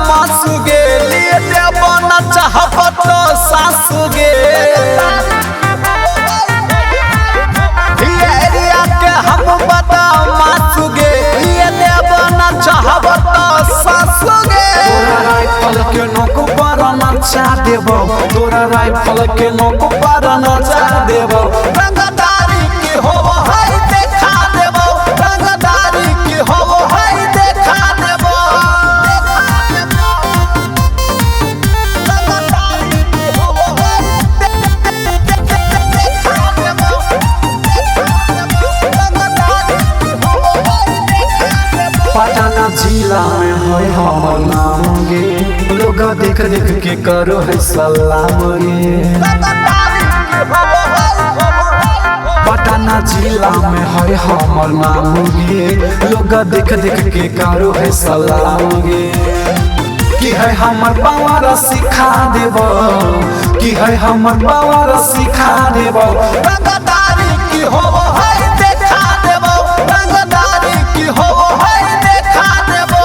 मासुगे लिए देव न चाहबत सासुगे एरिया के हम बता मासुगे लिए देव न चाहबत सासुगे तोरा राइफल के नोक पर नचा देबो तोरा राइफल के नोक पर नचा देबो रंगदारी की हो है देखा देबो रंगदारी की हो है देखा देबो रंगदारी की हो है देखा देबो रंगदारी की हो है देखा देबो पटना जिला में है हमर नाम गे लोग देख देख के करो है सलाम गे पटना जिला में है हमर नाम गे लोग देख देख के करो है सलाम गे कि है हमर पावर सिखा देबो कि है हमर पावर सिखा देबो रंगदारी की हो है देखा देबो रंगदारी की हो है देखा देबो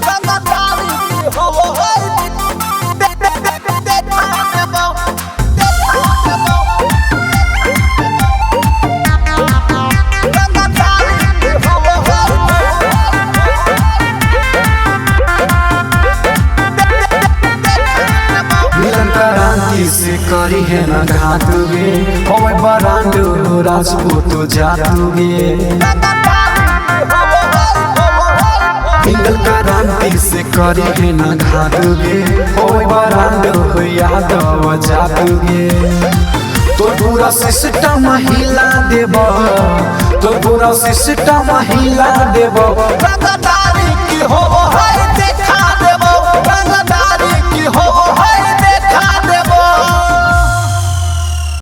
रंगदारी की हो है देखा देबो क्रांति से करी है न घातुगे होवे बरांडो राजपूत जातुगे इंगल क्रांति से करी है न घातुगे होवे बरांडो यादव जातुगे तो पूरा सिस्टम हिला देबो तो पूरा सिस्टम हिला देबो रंगदारी की हो है